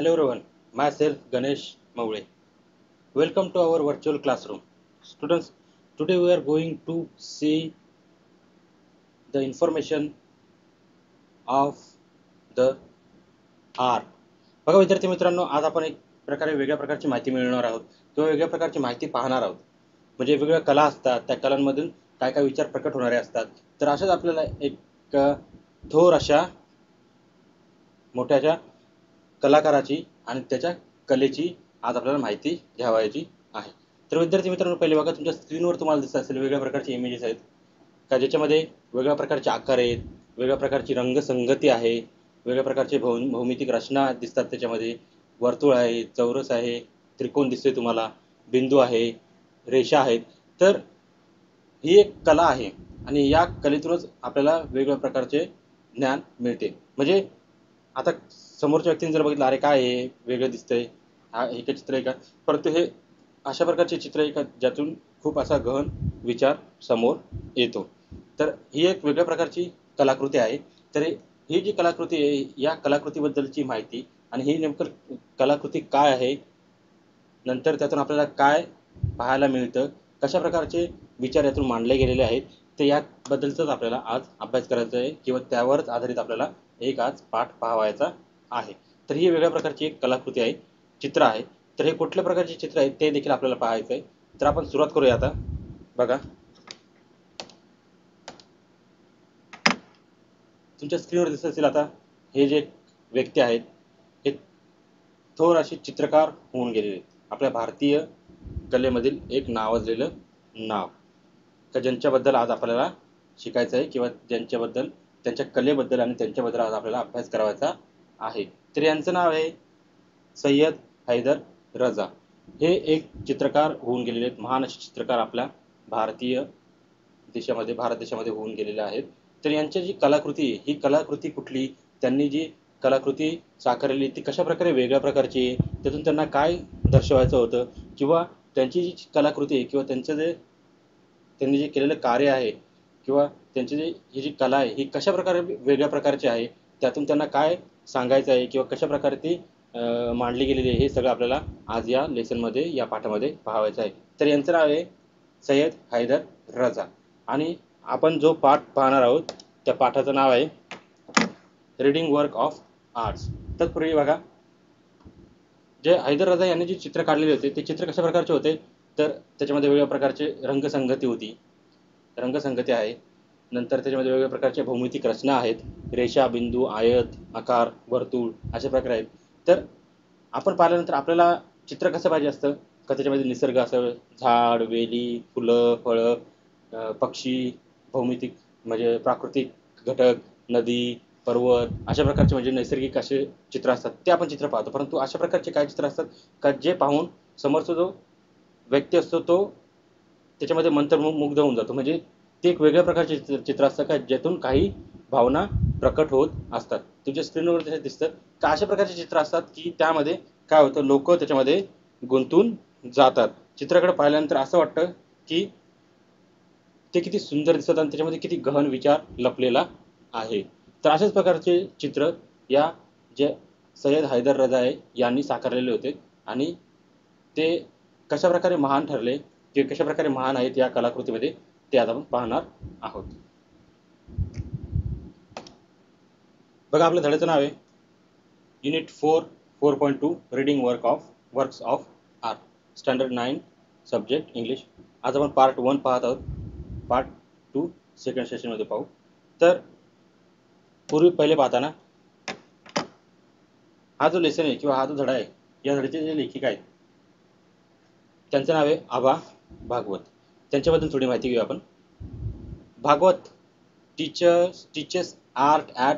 Hello everyone, myself Ganesh Maule. Welcome to our virtual classroom. Students, today we are going to see the information of the art. बघा विद्यार्थी मित्रांनो, आज आपण एक प्रकारे वेगळ्या प्रकारची माहिती मिळवणार आहोत किंवा वेगळ्या प्रकारची माहिती पाहणार आहोत. म्हणजे वेगवेगळ्या कला असतात, त्या कलांमधून काय काय विचार प्रकट होणारे असतात. तर अशाच आपल्याला एक थोर अशा मोठ्याच्या कलाकाराची आणि त्याच्या कलेची आज आपल्याला माहिती घ्यावायची आहे. तर विद्यार्थी मित्रांनो, पहिले बघा तुमच्या स्क्रीनवर तुम्हाला दिसत असेल वेगवेगळ्या प्रकारचे इमेजेस आहेत का, ज्याच्यामध्ये वेगवेगळ्या प्रकारचे आकार आहेत, वेगवेगळ्या प्रकारची रंगसंगती आहे, वेगवेगळ्या प्रकारचे भौमितिक रचना दिसतात. त्याच्यामध्ये वर्तुळ आहे, चौरस आहे, त्रिकोण दिसतोय तुम्हाला, बिंदू आहे, रेषा आहेत. तर ही एक कला आहे आणि या कलेतूनच आपल्याला वेगवेगळ्या प्रकारचे ज्ञान मिळते. म्हणजे आता समोरच्या व्यक्तीने जर बघितलं, अरे काय हे वेगळं दिसतंय, हे काय चित्र आहे का, परंतु हे अशा प्रकारचे चित्र आहे का ज्यातून खूप असा गहन विचार समोर येतो. तर ही एक वेगळ्या प्रकारची कलाकृती आहे. तर ही जी कलाकृती आहे, या कलाकृतीबद्दलची माहिती आणि ही नेमकं कलाकृती काय आहे, नंतर त्यातून आपल्याला काय पाहायला मिळतं, कशा प्रकारचे विचार यातून मांडले गेलेले आहेत, ते याबद्दलचाच आपल्याला आज अभ्यास करायचा आहे किंवा त्यावरच आधारित आपल्याला एक आज पाठ पाहावायचा आहे. तर ही वेगळ्या प्रकारची एक कलाकृती आहे, चित्र आहे. तर हे कुठल्या प्रकारचे चित्र आहे ते देखील आपल्याला पाहायचं आहे. तर आपण सुरुवात करूया. आता बघा तुमच्या स्क्रीनवर दिसत असेल, आता हे जे व्यक्ती आहेत हे थोर असे चित्रकार होऊन गेलेले आहेत. आपल्या भारतीय कलेमधील एक नावाजलेलं नाव का, ज्यांच्याबद्दल आज आपल्याला शिकायचं आहे किंवा ज्यांच्याबद्दल, त्यांच्या कलेबद्दल आणि त्यांच्याबद्दल आज आपल्याला अभ्यास करायचा आहे. तर यांचं नाव आहे सय्यद हैदर रजा. हे एक चित्रकार होऊन गेलेले आहेत, महान असे चित्रकार आपल्या भारत देशामध्ये होऊन गेलेले आहेत. तर यांची जी कलाकृती आहे, ही कलाकृती कुठली, त्यांनी जी कलाकृती साकारली ती कशा प्रकारे वेगळ्या प्रकारची आहे, त्यातून त्यांना काय दर्शवायचं होतं, किंवा त्यांची जी कलाकृती आहे किंवा त्यांनी जे केलेलं कार्य आहे किंवा त्यांची ही जी कला आहे ही कशा प्रकारे वेगळ्या प्रकारची आहे, त्यातून त्यांना काय सांगायचं आहे किंवा कशा प्रकारे ती मांडली गेलेली आहे, हे सगळं आपल्याला आज या लेसनमध्ये, या पाठामध्ये पाहायचं आहे. तर यांचं नाव आहे सय्यद हैदर रजा आणि आपण जो पाठ पाहणार आहोत त्या पाठाचं नाव आहे रीडिंग वर्क ऑफ आर्ट्स. तत्पूर्वी बघा, जे हैदर रजा यांनी जे चित्र काढलेले होते ते चित्र कशा प्रकारचे होते, तर त्याच्यामध्ये वेगवेगळ्या प्रकारचे रंगसंगती होती, रंगसंगती आहे. नंतर त्याच्यामध्ये वेगवेगळ्या प्रकारच्या भौमितिक रचना आहेत, रेषा, बिंदू, आयत, आकार, वर्तुळ अशा प्रकारे आहेत. तर आपण पाहिल्यानंतर आपल्याला चित्र कसं पाहिजे असतं का, त्याच्यामध्ये निसर्ग असावं, झाड, वेली, फुलं, फळं, पक्षी, भौमितिक म्हणजे प्राकृतिक घटक, नदी, पर्वत अशा प्रकारचे म्हणजे नैसर्गिक असे चित्र असतात, ते आपण चित्र पाहतो. परंतु अशा प्रकारचे काय चित्र असतात का, जे पाहून समोरचा जो व्यक्ती असतो तो त्याच्यामध्ये मंत्रमुग्ध होऊन जातो. म्हणजे ते एक वेगळ्या प्रकारचे चित्र असतं का, ज्यातून काही भावना प्रकट होत असतात. तुमच्या स्क्रीनवर ते दिसतं का, अशा प्रकारचे चित्र असतात की त्यामध्ये काय होतं, लोक त्याच्यामध्ये गुंतून जातात. चित्राकडे पाहिल्यानंतर असं वाटतं की ते किती सुंदर दिसतात आणि त्याच्यामध्ये किती गहन विचार लपलेला आहे. तर अशाच प्रकारचे चित्र या जे सय्यद हैदर रजा आहे यांनी साकारलेले होते आणि ते कशा प्रकारे महान ठरले किंवा कशा प्रकारे महान आहेत या कलाकृतीमध्ये, ते आज आपण पाहणार आहोत. बघा, आपल्या धड्याचं नाव आहे unit 4.2 reading works of art, standard 9 subject English. आज आपण पार्ट 1 पाहत आहोत, पार्ट 2 सेकंड सेशनमध्ये पाहू. तर पूर्वी पहिले पाहताना हा जो लेसन आहे किंवा हा जो धडा आहे, या धड्याचे जे लेखिका आहेत त्यांचं नाव आहे आबा भागवत. त्यांच्याबद्दल थोडी माहिती घेऊ आपण. Bhagwat teachers art at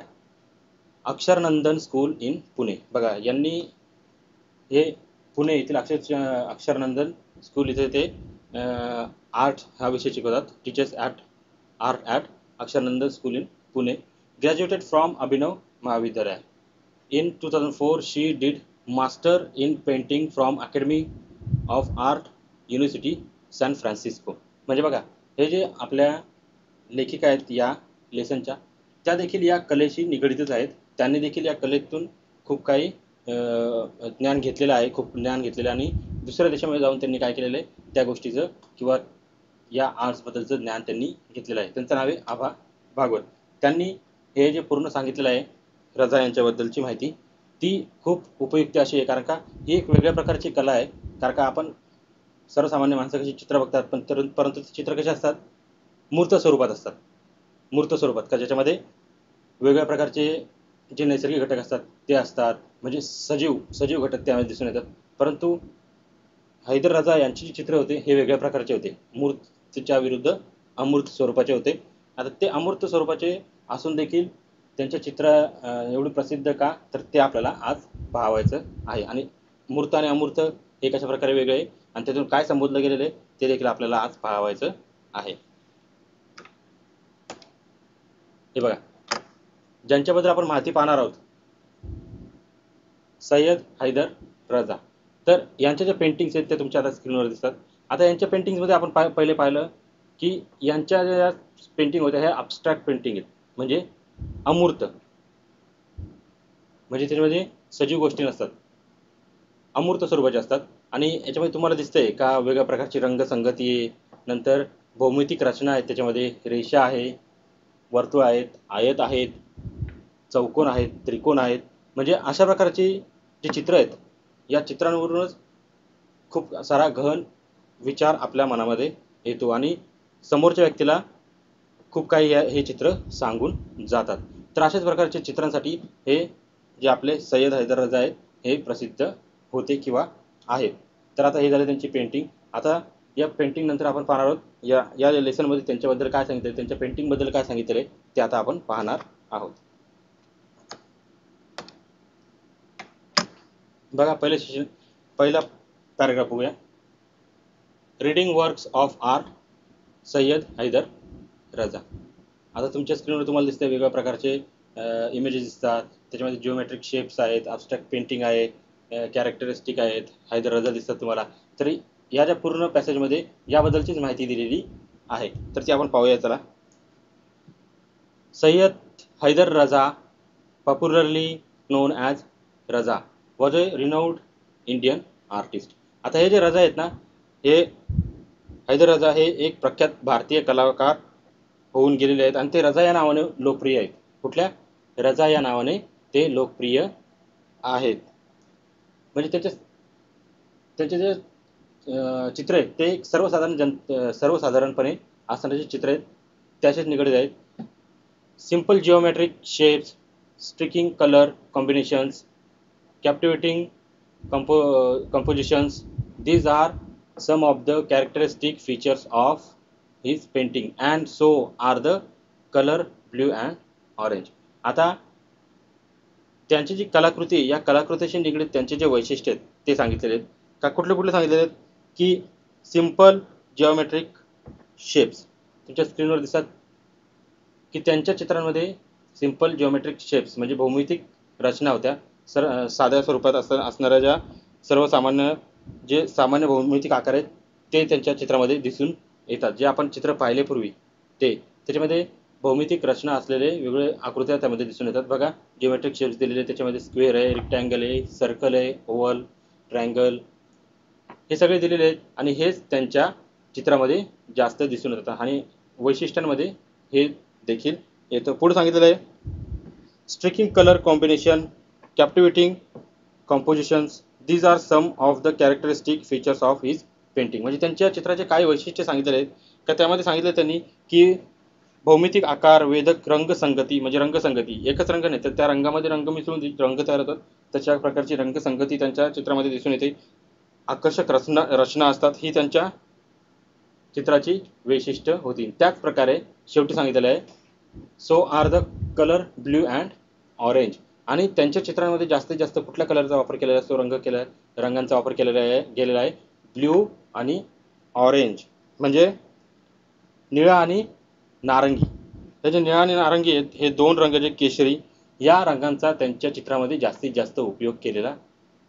Aksharnandan school in Pune. बघा, यांनी हे पुणे येथील अक्षरनंदन स्कूल इथे ते आर्ट हा विषय शिकवतात. Teachers art at Aksharnandan school in Pune. Graduated from Abhinav Mahavidyalaya. In 2004, she did master in painting from Academy of Art, University, San Francisco. म्हणजे बघा, हे जे आपल्या लेखिका आहेत या लेसनच्या, त्या देखील या कलेशी निगडीतच आहेत. त्यांनी देखील या कलेतून खूप काही ज्ञान घेतलेलं आहे, खूप ज्ञान घेतलेलं आणि दुसऱ्या देशामध्ये जाऊन त्यांनी काय केलेलं आहे, त्या गोष्टीचं किंवा या आर्ट्सबद्दलचं ज्ञान त्यांनी घेतलेलं आहे. त्यांचं नाव आहे आभा भागवत. त्यांनी हे जे पूर्ण सांगितलेलं आहे रजा यांच्याबद्दलची माहिती, ती खूप उपयुक्त अशी आहे. कारण का ही एक वेगळ्या प्रकारची कला आहे. कारण का आपण सर्वसामान्य माणसं कशी चित्र बघतात, परंतु ते चित्र कसे असतात, मूर्त स्वरूपात असतात. मूर्त स्वरूपात का ज्याच्यामध्ये वेगळ्या प्रकारचे जे नैसर्गिक घटक असतात ते असतात, म्हणजे सजीव घटक त्यामध्ये दिसून येतात. परंतु हैदर राजा यांची जी चित्र होते हे वेगळ्या प्रकारचे होते, मूर्तच्या विरुद्ध अमूर्त स्वरूपाचे होते. आता ते अमूर्त स्वरूपाचे असून देखील त्यांचे चित्र एवढे प्रसिद्ध का, तर ते आपल्याला आज पाहावायचं आहे. आणि मूर्त आणि अमूर्त हे कशा प्रकारे वेगळे आहे आणि त्यातून काय संबोधलं गेलेलं आहे ते देखील आपल्याला आज पाहावायचं आहे. हे बघा, ज्यांच्याबद्दल आपण माहिती पाहणार आहोत, सय्यद हैदर रजा. तर यांच्या ज्या पेंटिंग्स आहेत ते तुमच्या आता स्क्रीनवर दिसतात. आता यांच्या पेंटिंग्समध्ये आपण पहिले पाहिलं की यांच्या ज्या पेंटिंग होत्या ह्या अबस्ट्रॅक्ट पेंटिंग आहेत, म्हणजे अमूर्त, म्हणजे त्याच्यामध्ये सजीव गोष्टी नसतात, अमूर्त स्वरूपाचे असतात. आणि याच्यामध्ये तुम्हाला दिसतंय का वेगळ्या प्रकारची रंगसंगती आहे, नंतर भौमितिक रचना आहेत, त्याच्यामध्ये रेषा आहे, वर्तुळ आहेत, आयत आहेत, चौकोन आहेत, त्रिकोण आहेत. म्हणजे अशा प्रकारची जी चित्र आहेत, या चित्रांवरूनच खूप सारा गहन विचार आपल्या मनामध्ये येतो आणि समोरच्या व्यक्तीला खूप काही हे चित्र सांगून जातात. तर अशाच प्रकारच्या चित्रांसाठी हे जे आपले सय्यद हैदर रजा आहेत हे प्रसिद्ध होते किंवा आहेत. तर आता हे झाले त्यांची पेंटिंग. आता या पेंटिंग नंतर आपण पाहणार आहोत या या लेसनमध्ये त्यांच्याबद्दल काय सांगितलं, त्यांच्या पेंटिंगबद्दल काय सांगितलं आहे ते आता आपण पाहणार आहोत. बघा, पहिला पॅराग्राफ बघूया. Reading works of R Syed Haider Raza. आता तुमच्या स्क्रीनवर तुम्हाला दिसते वेगवेगळ्या प्रकारचे इमेजेस दिसतात, त्याच्यामध्ये जिओमेट्रिक शेप्स आहेत, अबस्ट्रॅक्ट पेंटिंग आहे, कॅरेक्टरिस्टिक आहेत, हैदर रजा दिसतात तुम्हाला. तरी या ज्या पूर्ण पॅसेजमध्ये याबद्दलचीच माहिती दिलेली आहे, तर ती आपण पाहूया. चला. सय्यद हैदर रजा, पॉप्युलरली नोन ॲज रजा, was a renowned Indian artist. आता हे जे रजा आहेत ना, हे हैदर रजा हे एक प्रख्यात भारतीय कलाकार होऊन गेलेले आहेत आणि ते रजा या नावाने लोकप्रिय आहेत. कुठल्या रजा या नावाने ते लोकप्रिय आहेत. म्हणजे त्यांचे जे चित्र आहेत ते सर्वसाधारणपणे असणारे चित्र आहेत त्याच्याच निगडीत आहेत. Simple geometric shapes, striking colour combinations, captivating compositions. These are some of the characteristic features of his painting, and so are the color blue and orange. आता त्यांची जी कलाकृती आहे, या कलाकृतीशी निगडीत त्यांचे जे वैशिष्ट्य आहेत ते सांगितलेले आहेत. का कुठले सांगितलेले आहेत की सिंपल जिओमेट्रिक शेप्स. तुमच्या स्क्रीनवर दिसतात की त्यांच्या चित्रांमध्ये सिंपल जिओमेट्रिक शेप्स म्हणजे भौमितिक रचना होत्या. साध्या स्वरूपात असणाऱ्या ज्या सामान्य भौमितिक आकार आहेत ते त्यांच्या चित्रामध्ये दिसून येतात. जे आपण चित्र पाहिले पूर्वी त्याच्यामध्ये भौमितिक रचना असलेले वेगवेगळे आकृत्या त्यामध्ये दिसून येतात. बघा, जिओमेट्रिक शेप्स दिलेले, त्याच्यामध्ये स्क्वेअर आहे, रेक्टँगल आहे, सर्कल आहे, ओव्हल, ट्रायंगल, हे सगळे दिलेले आहेत आणि हेच त्यांच्या चित्रामध्ये जास्त दिसून येतात आणि वैशिष्ट्यांमध्ये हे देखील येतं. पुढे सांगितलेलं आहे striking colour combination, captivating compositions. These are some of the characteristic features of his painting. म्हणजे त्यांच्या चित्राचे काय वैशिष्ट्य सांगितलेले आहेत का त्यामध्ये सांगितलं त्यांनी की भौमितिक आकार, वेदक रंगसंगती, म्हणजे रंगसंगती, एकच रंग नाही तर त्या रंगामध्ये रंग मिसळून रंग तयार होतात, तशा प्रकारची रंगसंगती त्यांच्या चित्रामध्ये दिसून येते. आकर्षक रचना असतात, ही त्यांच्या चित्राची वैशिष्ट्य होती. त्याच प्रकारे शेवटी सांगितलेलं आहे so are the colour blue and orange. आणि त्यांच्या चित्रांमध्ये जास्तीत जास्त कुठल्या कलरचा वापर केलेला आहे, तो रंगांचा वापर गेलेला आहे ब्ल्यू आणि ऑरेंज, म्हणजे निळा आणि नारंगी. त्याचे निळा आणि नारंगी आहेत हे दोन रंग, जे केशरी, या रंगांचा त्यांच्या चित्रामध्ये जास्तीत जास्त उपयोग केलेला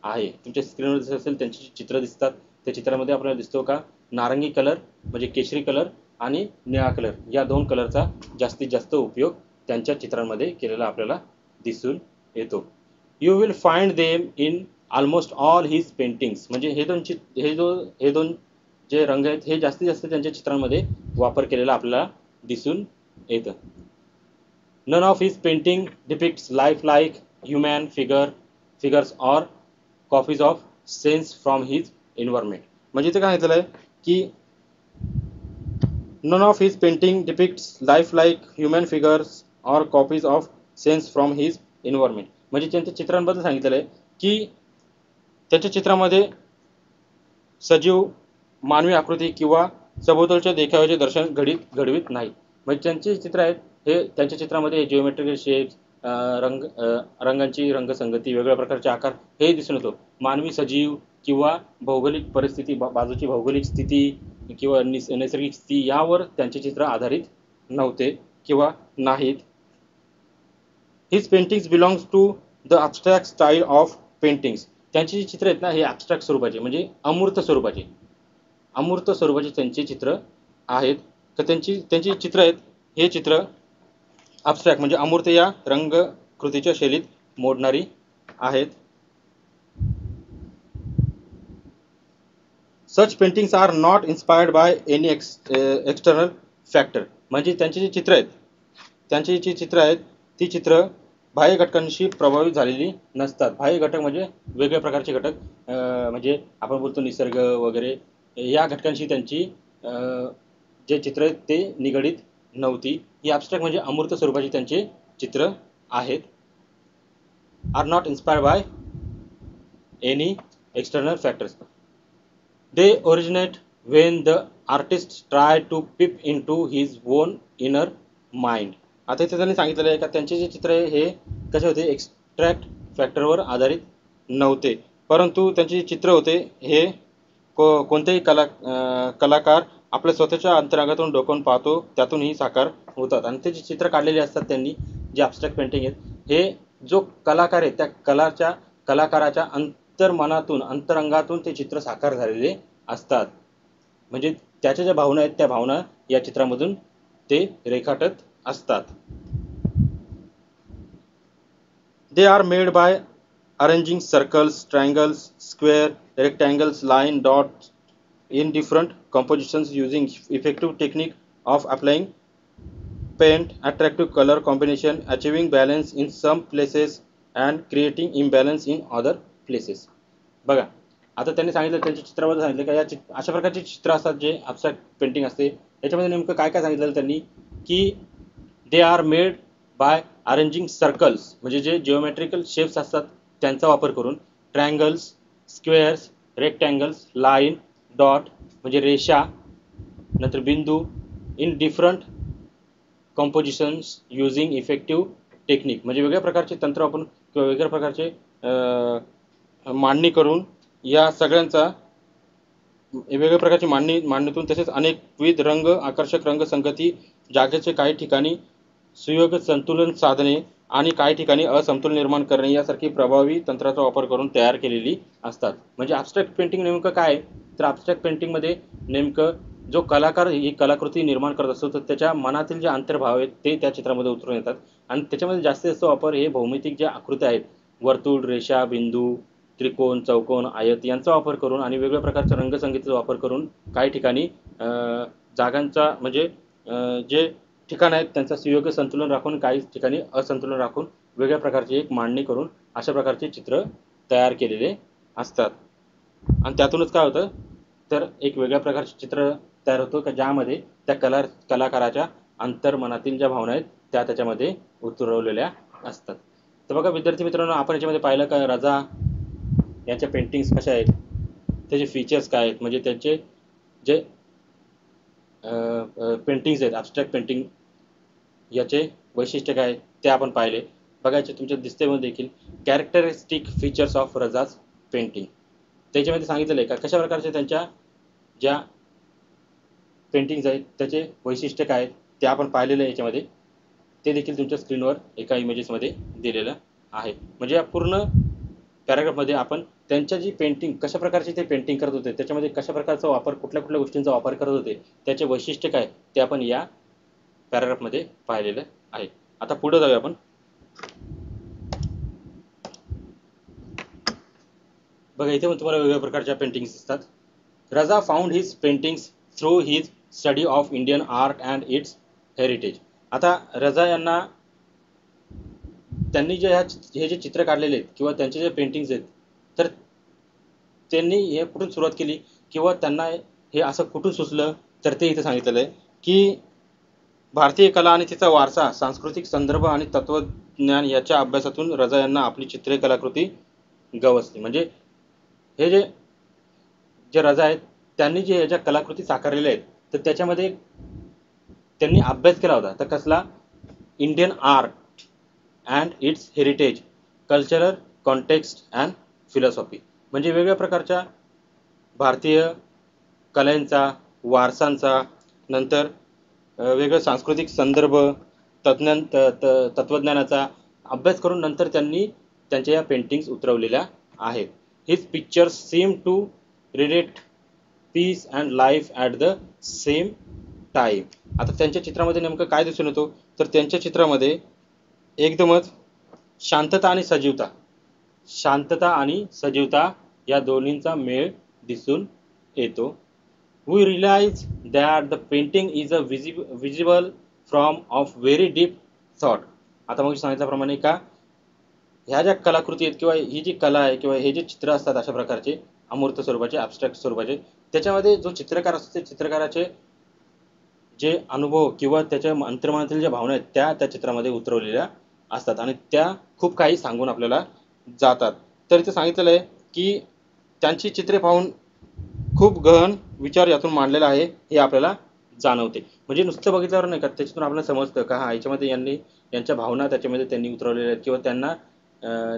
आहे. तुमच्या स्क्रीनवर दिसत असेल त्यांची चित्र दिसतात, त्या चित्रामध्ये आपल्याला दिसतो का नारंगी कलर म्हणजे केशरी कलर आणि निळा कलर या दोन कलरचा जास्तीत जास्त उपयोग त्यांच्या चित्रांमध्ये केलेला आपल्याला दिसून येतो. You will find them in almost all his paintings. म्हणजे हे दोन जे रंग आहेत हे जास्तीत जास्त त्यांच्या चित्रांमध्ये वापर केलेला आपल्याला दिसून येतं. None of his painting depicts life like human figures or copies of sense from his environment. म्हणजे इथे काय सांगितलेलं आहे की none of his painting depicts life like human figures or copies of scenes from his environment. म्हणजे त्यांच्या चित्रांबद्दल सांगितलेलं आहे की त्याच्या चित्रामध्ये सजीव मानवी आकृती किंवा सभोवतालच्या देखाव्याचे दर्शन घडवित नाही. म्हणजे त्यांचे चित्र आहेत हे त्यांच्या चित्रामध्ये जिओमेट्रिकल शेप्स, रंगांची रंगसंगती, वेगवेगळ्या प्रकारचे आकार हे दिसून येतो. मानवी सजीव किंवा भौगोलिक परिस्थिती, बाजूची भौगोलिक स्थिती किंवा नैसर्गिक स्थिती यावर त्यांचे चित्र आधारित नव्हते किंवा नाहीत. His paintings belongs to the abstract style of paintings. त्यांची जी चित्र आहेत ना हे ॲब्स्ट्रॅक्ट स्वरूपाचे म्हणजे अमूर्त स्वरूपाचे त्यांची चित्र आहेत. तर त्यांची चित्र आहेत हे चित्र ॲब्स्ट्रॅक्ट म्हणजे अमूर्त या रंगकृतीच्या शैलीत मोडणारी आहेत. Such paintings are not inspired by any external factor. म्हणजे त्यांची जी चित्र आहेत ती चित्र बाह्य घटकांशी प्रभावित झालेली नसतात. बाह्य घटक म्हणजे वेगवेगळ्या प्रकारचे घटक, म्हणजे आपण बोलतो निसर्ग वगैरे या घटकांशी त्यांची जे चित्र आहेत ते निगडीत नव्हती. ही ॲब्स्ट्रॅक्ट म्हणजे अमूर्त स्वरूपाची त्यांचे चित्र आहेत. Are not inspired by any external factors. They originate when the artist try to peep into his own inner mind. आता इथे त्यांनी सांगितलेलं आहे का त्यांचे जे चित्र आहे हे कसे होते, एक्स्ट्रॅक्ट फॅक्टरवर आधारित नव्हते, परंतु त्यांचे जे चित्र होते हे कोणतेही कलाकार आपल्या स्वतःच्या अंतरांगातून डोकावून पाहतो त्यातूनही साकार होतात. आणि ते जे चित्र काढलेले असतात त्यांनी जे ॲब्स्ट्रॅक्ट पेंटिंग आहेत हे जो कलाकार आहे त्या कलाकाराच्या अंतर्मनातून अंतरंगातून ते चित्र साकार झालेले असतात. म्हणजे त्याच्या ज्या भावना आहेत त्या भावना या चित्रामधून ते रेखाटत असतात. They are made by arranging circles, triangles, square, rectangles, line, dots in different compositions using effective technique of applying paint, attractive color combination, achieving balance in some places and creating imbalance in other places. बघा आता त्यांनी सांगितलं त्यांच्या चित्राबद्दल सांगितलं का अशा प्रकारचे चित्र असतात जे ॲब्स्ट्रॅक्ट पेंटिंग असते. याच्यामध्ये नेमकं काय सांगितलं त्यांनी की they are made by arranging circles म्हणजे जे जिओमेट्रिकल शेप्स असतात त्यांचा वापर करून, triangles, squares, rectangles, line, dot म्हणजे रेषा, नंतर बिंदू, in different compositions using effective technique म्हणजे वेगळ्या प्रकारचे तंत्र वापरून किंवा वेगळ्या प्रकारचे मांडणी करून या सगळ्यांचा वेगवेगळ्या प्रकारची मांडणीतून तसेच अनेकविध रंग, आकर्षक रंगसंगती, जागेचे काही ठिकाणी सुयोग्य संतुलन साधणे आणि काही ठिकाणी असमतोल निर्माण करणे यासारखी प्रभावी तंत्राचा वापर करून तयार केलेली असतात. म्हणजे ॲब्स्ट्रॅक्ट पेंटिंग नेमकं काय तर ॲब्स्ट्रॅक्ट पेंटिंगमध्ये नेमकं जो कलाकार ही कलाकृती निर्माण करत असतो तर त्याच्या मनातील जे अंतर्भाव आहेत ते त्या चित्रामध्ये उतरून येतात. आणि त्याच्यामध्ये जास्तीत जास्त वापर हे भौमितिक ज्या आकृत्या आहेत वर्तुळ, रेषा, बिंदू, त्रिकोण, चौकोन, आयत यांचा वापर करून आणि वेगवेगळ्या प्रकारच्या रंगसंगतीचा वापर करून काही ठिकाणी जागांचा म्हणजे जे ठिकाण आहेत त्यांचा सुयोग्य संतुलन राखून, काही ठिकाणी असंतुलन राखून वेगळ्या प्रकारची एक मांडणी करून अशा प्रकारचे चित्र तयार केलेले असतात. आणि त्यातूनच काय होतं तर एक वेगळ्या प्रकारचे चित्र तयार होतं का ज्यामध्ये त्या कलाकाराच्या अंतर्मनातील ज्या भावना आहेत त्या त्याच्यामध्ये उतरवलेल्या असतात. तर बघा विद्यार्थी मित्रांनो आपण याच्यामध्ये पाहिलं का रजा यांच्या पेंटिंग्स कशा आहेत, त्याचे फीचर्स काय आहेत, म्हणजे त्यांचे जे पेंटिंग्स आहेत ॲब्स्ट्रॅक्ट पेंटिंग याचे वैशिष्ट्य काय ते आपण पाहिले. बघायचे तुमच्या दिसतेमध्ये देखील characteristic features of Raza's painting त्याच्यामध्ये सांगितलेलं आहे का कशा प्रकारचे त्यांच्या ज्या पेंटिंग्स आहेत त्याचे वैशिष्ट्य काय ते आपण पाहिलेलं आहे. याच्यामध्ये ते देखील तुमच्या स्क्रीनवर एका इमेजेसमध्ये दिलेलं आहे. म्हणजे या पूर्ण पॅराग्राफमध्ये आपण त्यांच्या जी पेंटिंग कशा प्रकारचे ते पेंटिंग करत होते त्याच्यामध्ये कशा प्रकारचा वापर कुठल्या गोष्टींचा वापर करत होते त्याचे वैशिष्ट्य काय ते आपण या पॅराग्राफमध्ये पाहिलेलं आहे. आता पुढे जाऊया आपण. बघा इथे पण तुम्हाला वेगवेगळ्या प्रकारच्या पेंटिंग्स दिसतात. रजा found his paintings through his study of Indian art and it's heritage. आता रजा यांना त्यांनी हे जे चित्र काढलेले आहेत किंवा त्यांचे जे पेंटिंग्स आहेत, तर त्यांनी हे कुठून सुरुवात केली किंवा त्यांना हे असं कुठून सुचलं, तर ते इथे सांगितलेलं आहे की भारतीय कला आणि तिचा वारसा, सांस्कृतिक संदर्भ आणि तत्वज्ञान याच्या अभ्यासातून रजा यांना आपली चित्रे कलाकृती गवसली. म्हणजे हे जे जे रजा आहेत त्यांनी जे याच्या कलाकृती साकारलेल्या आहेत, तर त्याच्यामध्ये त्यांनी अभ्यास केला होता. तर कसला? Indian art and it's heritage, cultural context and philosophy. म्हणजे वेगवेगळ्या प्रकारच्या भारतीय कलांचा, वारसांचा, नंतर वेगळं सांस्कृतिक संदर्भ, तत्वज्ञानाचा अभ्यास करून नंतर त्यांनी त्यांच्या या पेंटिंग्स उतरवलेल्या आहेत. His pictures seem to relate peace and life at the same time. आता त्यांच्या चित्रामध्ये नेमकं काय दिसून येतो, तर त्यांच्या चित्रामध्ये एकदमच शांतता आणि सजीवता या दोन्हींचा मेळ दिसून येतो. We realize that the painting is a visible from of very deep thought. आता मग सांगितल्याप्रमाणे का ह्या ज्या कलाकृती आहेत किंवा ही जी कला आहे किंवा हे जे चित्र असतात अशा प्रकारचे अमूर्त स्वरूपाचे, ॲब्स्ट्रॅक्ट स्वरूपाचे, त्याच्यामध्ये जो चित्रकार असतो ते चित्रकाराचे जे अनुभव किंवा त्याच्या अंतर्मनातील ज्या भावना आहेत त्या चित्रामध्ये उतरवलेल्या असतात आणि त्या खूप काही सांगून आपल्याला जातात. तर इथे सांगितलेलं आहे की त्यांची चित्रे पाहून खूप गहन विचार यातून मांडलेला आहे हे आपल्याला जाणवते. म्हणजे नुसतं बघितल्यावर नाही का त्याच्यातून आपल्याला समजतं का हा याच्यामध्ये यांच्या भावना त्याच्यामध्ये त्यांनी उतरवलेल्या आहेत किंवा त्यांना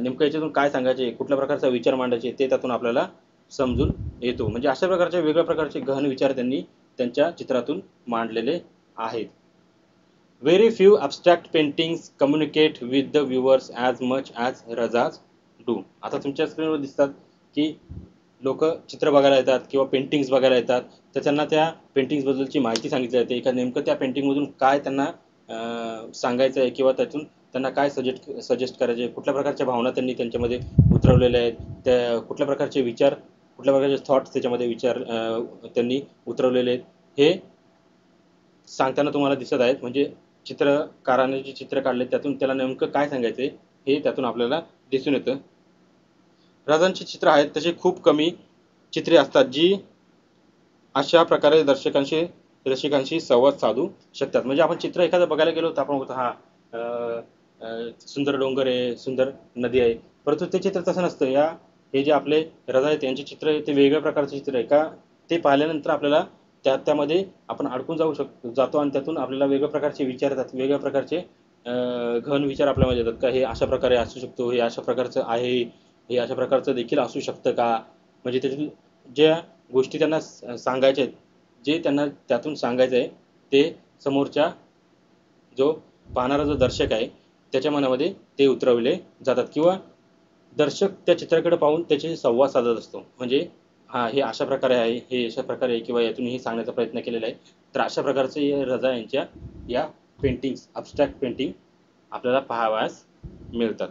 नेमकं याच्यातून काय सांगायचे, कुठल्या प्रकारचा विचार मांडायचे ते त्यातून आपल्याला समजून येतो. म्हणजे अशा प्रकारचे वेगवेगळ्या प्रकारचे गहन विचार त्यांनी त्यांच्या चित्रातून मांडलेले आहेत. Very few abstract paintings communicate with the viewers as much as Raza's do. आता तुमच्या स्क्रीनवर दिसतात की लोक चित्र बघायला येतात किंवा पेंटिंग्स बघायला येतात, तर त्यांना त्या पेंटिंग्सबद्दलची माहिती सांगितली जाते का नेमकं त्या पेंटिंगमधून काय त्यांना सांगायचं आहे किंवा त्यातून त्यांना काय सजेस्ट करायचे, कुठल्या प्रकारच्या भावना त्यांनी त्यांच्यामध्ये उतरवलेल्या आहेत, त्या कुठल्या प्रकारचे विचार, कुठल्या प्रकारचे थॉट्स त्याच्यामध्ये त्यांनी उतरवलेले आहेत हे सांगताना तुम्हाला दिसत आहेत. म्हणजे चित्रकाराने जे चित्र काढले त्यातून त्याला नेमकं काय सांगायचं आहे हे त्यातून आपल्याला दिसून येतं. रजांची चित्र आहेत तसे खूप कमी चित्रे असतात जी अशा प्रकारे रसिकांशी संवाद साधू शकतात. म्हणजे आपण चित्र एखादं बघायला गेलो तर आपण हा सुंदर डोंगर आहे, सुंदर नदी आहे, परंतु ते चित्र तसं नसतं. हे जे आपले रजा आहेत त्यांचे चित्र आहे ते वेगळ्या प्रकारचे चित्र आहे का ते पाहिल्यानंतर आपल्याला त्यामध्ये आपण अडकून जातो आणि त्यातून आपल्याला वेगवेगळ्या प्रकारचे विचार येतात, वेगवेगळ्या प्रकारचे घन विचार आपल्यामध्ये येतात का हे अशा प्रकारे असू शकतो, हे अशा प्रकारचं आहे, हे अशा प्रकारचं देखील असू शकतं का. म्हणजे त्यातील ज्या गोष्टी त्यांना सांगायच्या आहेत, जे त्यांना त्यातून सांगायचं आहे ते समोरच्या जो पाहणारा जो दर्शक आहे त्याच्या मनामध्ये ते उतरवले जातात किंवा दर्शक त्या चित्राकडे पाहून त्याच्याशी संवाद साधत असतो. म्हणजे हा हे अशा प्रकारे आहे, हे अशा प्रकारे आहे किंवा यातून हे सांगण्याचा प्रयत्न केलेला आहे. तर अशा प्रकारचे रजा यांच्या या पेंटिंग्स, ॲब्स्ट्रॅक्ट पेंटिंग आपल्याला पाहावयास मिळतात.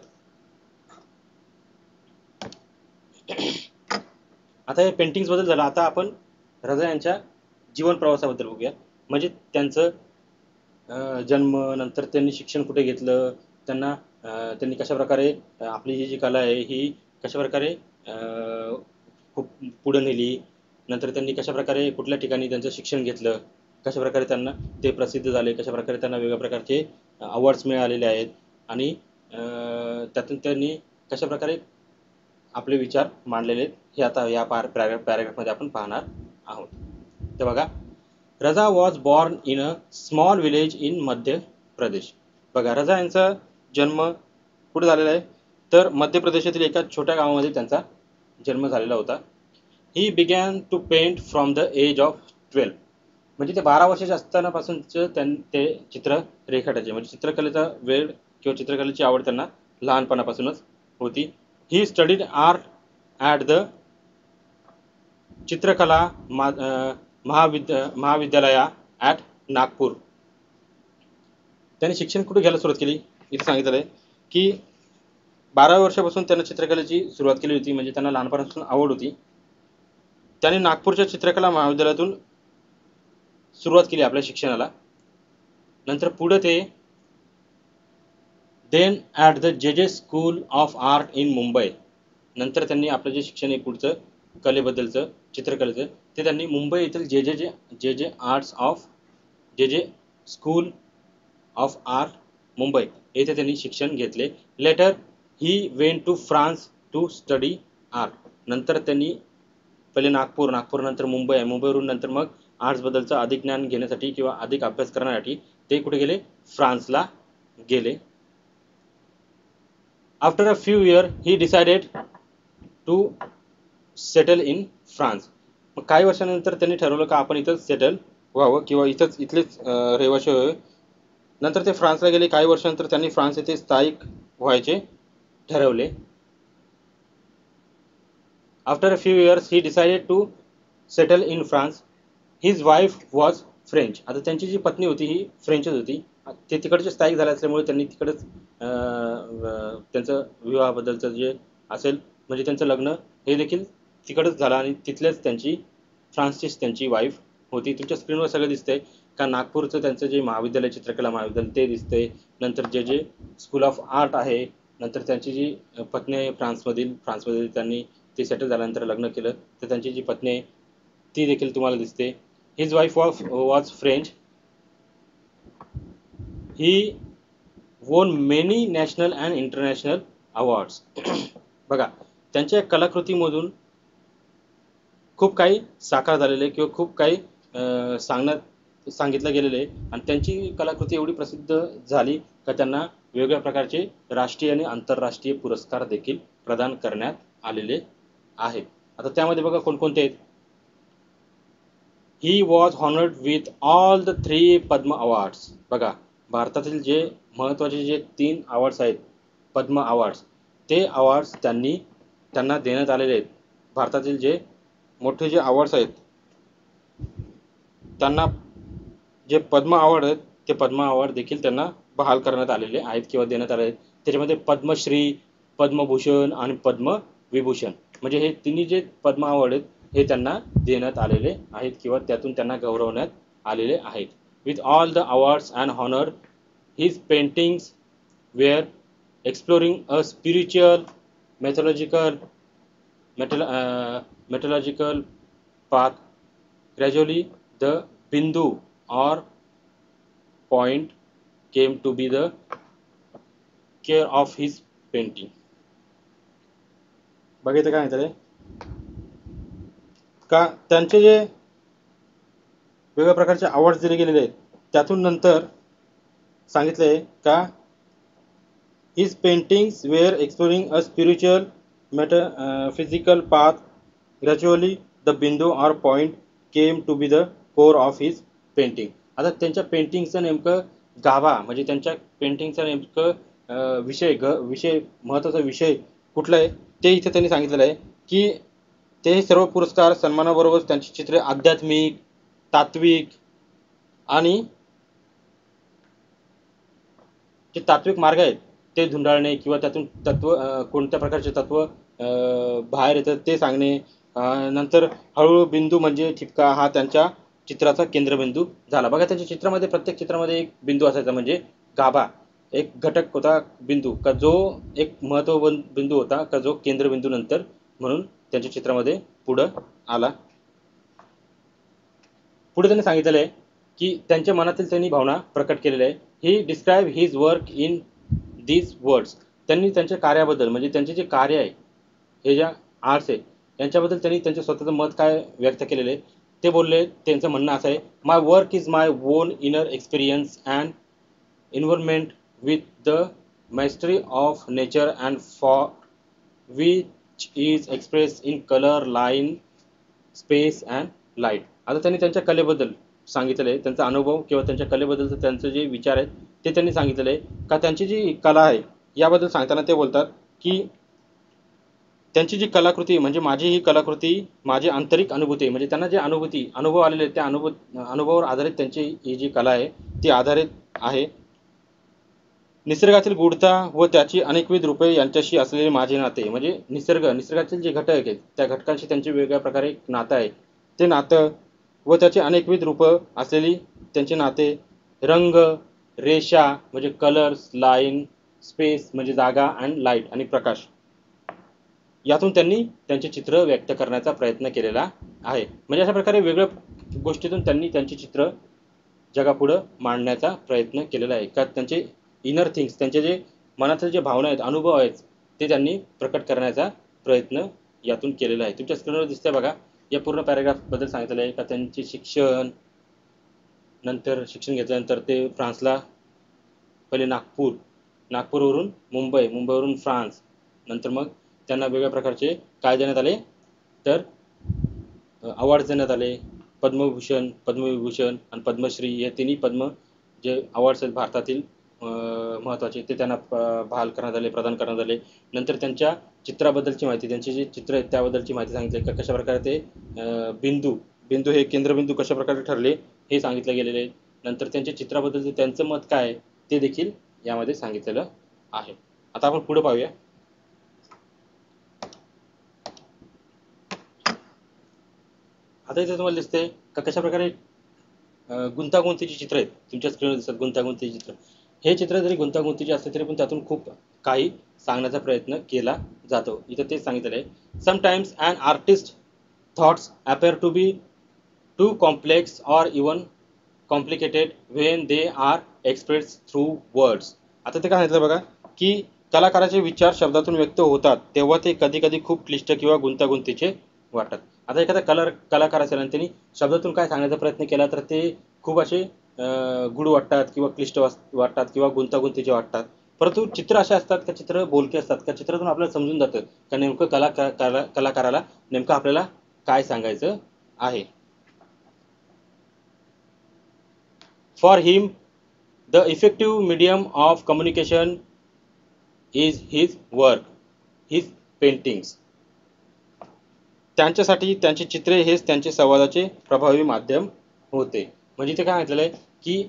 आता हे पेंटिंग्स बद्दल झालं. आता आपण रजा यांच्या जीवन प्रवासाबद्दल बघूया. म्हणजे त्यांचं जन्म, नंतर त्यांनी शिक्षण कुठे घेतलं, त्यांनी कशा प्रकारे आपली जी कला आहे ही कशा प्रकारे खूप पुढे नेली, नंतर त्यांनी कशा प्रकारे कुठल्या ठिकाणी त्यांचं शिक्षण घेतलं, कशा प्रकारे त्यांना ते प्रसिद्ध झाले, कशा प्रकारे त्यांना वेगवेगळ्या प्रकारचे अवॉर्ड्स मिळालेले आहेत आणि त्यातून त्यांनी कशा प्रकारे आपले विचार मांडलेले आहेत हे आता या पॅराग्राफमध्ये आपण पाहणार आहोत. तर बघा, रजा was born in a small village in Madhya Pradesh. बघा, रजा यांचा जन्म कुठे झालेला आहे, तर मध्य प्रदेशातील एका छोट्या गावामध्ये त्यांचा जन्म झालेला होता. He began to paint from the age of 12. म्हणजे ते 12 वर्षाचे असतानापासूनचं ते चित्र रेखाटायचे. म्हणजे चित्रकलेचा वेळ किंवा चित्रकलेची आवड त्यांना लहानपणापासूनच होती. He studied art at the चित्रकला महाविद्यालया ॲट नागपूर. त्यांनी शिक्षण कुठे घ्यायला सुरुवात केली, इथे सांगितलं आहे की 12 वर्षापासून त्यांना चित्रकलेची सुरुवात केली होती, म्हणजे त्यांना लहानपणापासून आवड होती. त्यांनी नागपूरच्या चित्रकला महाविद्यालयातून सुरुवात केली आपल्या शिक्षणाला. नंतर पुढे ते देन ॲट द जे school of art in Mumbai. नंतर त्यांनी आपलं जे शिक्षण आहे पुढचं कलेबद्दलचं, चित्रकलेचं, ते त्यांनी मुंबई येथील J arts of J school of art Mumbai येथे त्यांनी शिक्षण घेतले. Later he went to France to study art. नंतर त्यांनी पहिले नागपूर नंतर मुंबई, मुंबईवरून नंतर मग आर्ट्सबद्दलचं अधिक ज्ञान घेण्यासाठी किंवा अधिक अभ्यास करण्यासाठी ते कुठे गेले? फ्रान्सला गेले. After a few year he decided to settle in France. मग काही वर्षानंतर त्यांनी ठरवलं का आपण इथंच सेटल व्हावं किंवा इथलेच रहिवाशी व्हावे. नंतर ते फ्रान्सला गेले. काही वर्षानंतर त्यांनी फ्रान्स येथे स्थायिक व्हायचे ठरवले. After a few years he decided to settle in France. His wife was French. आता त्यांची जी पत्नी होती ही फ्रेंचच होती. ते तिकडचे स्थायिक झाले असल्यामुळे त्यांनी तिकडंच त्यांचं विवाहाबद्दलचं जे असेल म्हणजे त्यांचं लग्न हे देखील तिकडंच झालं आणि तिथल्याच फ्रान्सचीच त्यांची वाईफ होती. तुमच्या स्क्रीनवर सगळं दिसतंय का नागपूरचं त्यांचं जे महाविद्यालय चित्रकला महाविद्यालय ते दिसतंय. नंतर जे स्कूल ऑफ आर्ट आहे. नंतर त्यांची जी पत्नी आहे फ्रान्समध्ये त्यांनी ते सेटल झाल्यानंतर लग्न केलं तर त्यांची जी पत्नी आहे ती देखील तुम्हाला दिसते. His wife was French. He won many national and international awards. बघा त्यांच्या कलाकृतीमधून खूप काही साकार झालेले किंवा खूप काही सांगितलं गेलेलं आहे आणि त्यांची कलाकृती एवढी प्रसिद्ध झाली का त्यांना वेगवेगळ्या प्रकारचे राष्ट्रीय आणि आंतरराष्ट्रीय पुरस्कार देखील प्रदान करण्यात आलेले आहेत. आता त्यामध्ये बघा कोणकोणते आहेत. He was honoured with all the 3 Padma awards. बघा भारतातील जे महत्त्वाचे जे 3 अवॉर्ड्स आहेत पद्म अवॉर्ड्स, ते अवॉर्ड्स त्यांना देण्यात आलेले आहेत. भारतातील जे मोठे जे अवॉर्ड्स आहेत त्यांना जे पद्म अवॉर्ड आहेत ते पद्म अवॉर्ड देखील त्यांना बहाल करण्यात आलेले आहेत किंवा देण्यात आले आहेत. त्याच्यामध्ये पद्मश्री, पद्मभूषण आणि पद्मविभूषण म्हणजे हे तिन्ही जे पद्म अवॉर्ड आहेत हे त्यांना देण्यात आलेले आहेत किंवा त्यातून त्यांना गौरवण्यात आलेले आहेत. With all the awards and honour his paintings were exploring a spiritual methodological path. Gradually, the bindu or point came to be the care of his painting. बघितलं काय म्हणतात का त्यांचे जे वेगवेगळ्या प्रकारचे अवॉर्ड्स दिले गेलेले आहेत त्यातून नंतर सांगितलंय का his paintings were exploring a spiritual physical path. Gradually the bindu or point came to be the core of his painting. आता त्यांच्या पेंटिंगचं नेमकं गाभा म्हणजे त्यांच्या पेंटिंगचा नेमकं विषय महत्त्वाचा विषय कुठला आहे ते इथे त्यांनी सांगितलेलं आहे की ते सर्व पुरस्कार सन्मानाबरोबर त्यांची चित्रे आध्यात्मिक, तात्विक आणि जे तात्विक मार्ग आहेत ते धुंडाळणे किंवा त्यातून कोणत्या प्रकारचे तत्व बाहेर येतात ते सांगणे. नंतर हळूहळू बिंदू म्हणजे ठिपका हा त्यांच्या चित्राचा केंद्रबिंदू झाला. बघा त्यांच्या चित्रामध्ये प्रत्येक चित्रामध्ये एक बिंदू असायचा म्हणजे गाभा एक घटक होता बिंदू का जो एक महत्त्वपूर्ण बिंदू होता का जो केंद्रबिंदू नंतर म्हणून त्यांच्या चित्रामध्ये पुढं आला. पुढे त्यांनी सांगितलेलं आहे की त्यांच्या मनातील त्यांनी भावना प्रकट केलेल्या आहे. He describe his work in these words. त्यांनी त्यांच्या कार्याबद्दल म्हणजे त्यांचे जे कार्य आहे हे ज्या आर्ट्स आहे यांच्याबद्दल त्यांनी त्यांचं स्वतःचं मत काय व्यक्त केलेलं आहे ते बोलले. त्यांचं म्हणणं असं आहे my work is my own inner experience and involvement with the mastery of nature and for which is express in colour, line, space and light. आता त्यांनी त्यांच्या कलेबद्दल सांगितलेलं आहे त्यांचा अनुभव किंवा त्यांच्या कलेबद्दलचं त्यांचे जे विचार आहेत ते त्यांनी सांगितलेलं आहे का त्यांची जी कला आहे याबद्दल सांगताना ते बोलतात की त्यांची जी कलाकृती म्हणजे माझी ही कलाकृती माझी आंतरिक अनुभूती म्हणजे त्यांना जे अनुभव आलेले आहेत त्या अनुभवावर आधारित त्यांची ही जी कला आहे ती आधारित आहे. निसर्गातील गूढता व त्याची अनेकविध रूपे यांच्याशी असलेले माझे नाते, म्हणजे निसर्गातील जे घटक आहेत त्या घटकांशी त्यांचे वेगळ्या प्रकारे एक नातं आहे. ते नातं व त्याचे अनेकविध रूपं असलेली त्यांचे नाते, रंग, रेषा म्हणजे कलर्स, लाईन, स्पेस म्हणजे जागा, अँड लाईट आणि प्रकाश, यातून त्यांनी त्यांचे चित्र व्यक्त करण्याचा प्रयत्न केलेला आहे. म्हणजे अशा प्रकारे वेगळ्या गोष्टीतून त्यांनी त्यांची चित्र जगापुढं मांडण्याचा प्रयत्न केलेला आहे. का त्यांचे इनर थिंग्स, त्यांचे जे मनातील जे भावना आहेत, अनुभव आहेत, ते त्यांनी प्रकट करण्याचा प्रयत्न यातून केलेला आहे. तुमच्या स्क्रीनवर दिसतंय बघा. या पूर्ण पॅराग्राफबद्दल सांगितलेलं आहे का त्यांचे शिक्षण, नंतर शिक्षण घेतल्यानंतर ते फ्रान्सला, पहिले नागपूरवरून मुंबईवरून फ्रान्स, नंतर मग त्यांना वेगळ्या प्रकारचे काय देण्यात आले, तर अवॉर्ड्स देण्यात आले. पद्मविभूषण आणि पद्मश्री हे तिन्ही पद्म जे अवॉर्ड्स आहेत भारतातील महत्त्वाचे, ते त्यांना प्रदान करण्यात आले. नंतर त्यांच्या चित्राबद्दलची माहिती, त्यांचे जे चित्र आहेत त्याबद्दलची माहिती सांगितली का कशा प्रकारे ते बिंदू हे केंद्रबिंदू कशा प्रकारे ठरले हे सांगितलं गेलेले आहे. नंतर त्यांच्या चित्राबद्दलचं त्यांचं मत काय आहे ते देखील यामध्ये सांगितलेलं आहे. आता आपण पुढे पाहूया. आता इथे तुम्हाला दिसते का कशा प्रकारे गुंतागुंतीची चित्र आहेत. तुमच्या स्क्रीनवर दिसतात गुंतागुंतीची चित्र. हे चित्र जरी गुंतागुंतीचे असले तरी पण त्यातून खूप काही सांगण्याचा प्रयत्न केला जातो. इथं तेच सांगितलेलं आहे. Sometimes an artist thoughts appear to be too complex और even complicated when they are express through words. आता ते काय सांगितलं बघा की कलाकाराचे विचार शब्दातून व्यक्त होतात तेव्हा ते कधी कधी खूप क्लिष्ट किंवा गुंतागुंतीचे वाटतात. आता एखादा कलाकार असेल आणि त्यांनी शब्दातून काय सांगण्याचा प्रयत्न केला तर ते खूप असे गूढ वाटतात किंवा क्लिष्ट वाटतात किंवा गुंतागुंतीचे वाटतात. परंतु चित्र असे असतात का चित्र बोलके असतात का चित्रातून आपल्याला समजून जातं का नेमकं कलाकाराला नेमकं आपल्याला काय सांगायचं आहे. For him the effective medium of communication is his work, his paintings. त्यांच्यासाठी त्यांची चित्रे हेच त्यांचे संवादाचे प्रभावी माध्यम होते. म्हणजे ते काय म्हटलेलं आहे की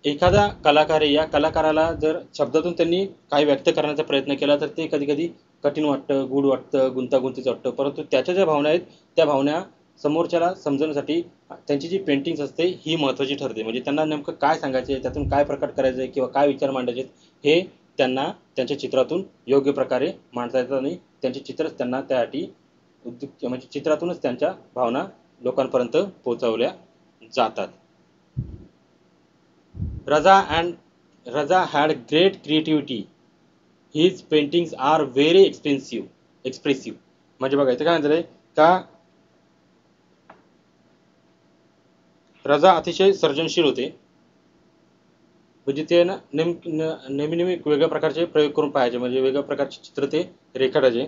एखादा कलाकार आहे, या कलाकाराला जर शब्दातून त्यांनी काही व्यक्त करण्याचा प्रयत्न केला तर ते कधी कधी कठीण वाटतं, गूढ वाटतं, गुंतागुंतीचं वाटतं. परंतु त्याच्या ज्या भावना आहेत त्या भावना समोरच्याला समजवण्यासाठी त्यांची जी पेंटिंग्स असते ही महत्त्वाची ठरते. म्हणजे त्यांना नेमकं काय सांगायचं आहे, त्यातून काय प्रकट करायचं आहे किंवा काय विचार मांडायचे हे त्यांना त्यांच्या चित्रातून योग्य प्रकारे मांडता येतात आणि त्यांचे चित्रच त्यांना त्यासाठी म्हणजे चित्रातूनच त्यांच्या भावना लोकांपर्यंत पोहोचवल्या जातात. Raza had great creativity. His paintings are very expressive. म्हणजे बघा इथे काय म्हणतात का रजा अतिशय सर्जनशील होते. म्हणजे ते ना नेहमी वेगळ्या प्रकारचे प्रयोग करून पाहायचे, म्हणजे वेगळ्या प्रकारचे चित्र ते रेखाटायचे.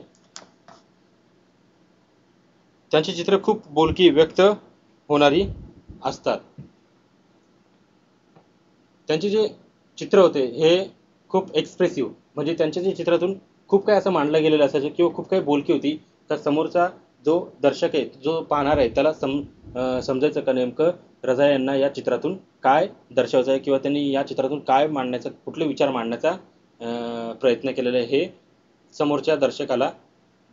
त्यांची चित्र खूप बोलकी व्यक्त होणारी असतात. त्यांचे जे चित्र होते हे खूप एक्सप्रेसिव्ह, म्हणजे त्यांच्या जे चित्रातून खूप काही असं मांडलं गेलेलं असायचं किंवा खूप काही बोलकी होती. तर समोरचा जो दर्शक आहे, जो पाहणार आहे, त्याला समजायचं का नेमकं रजा यांना या चित्रातून काय दर्शवायचं आहे किंवा त्यांनी या चित्रातून काय मांडण्याचा, कुठले विचार मांडण्याचा प्रयत्न केलेला आहे हे समोरच्या दर्शकाला,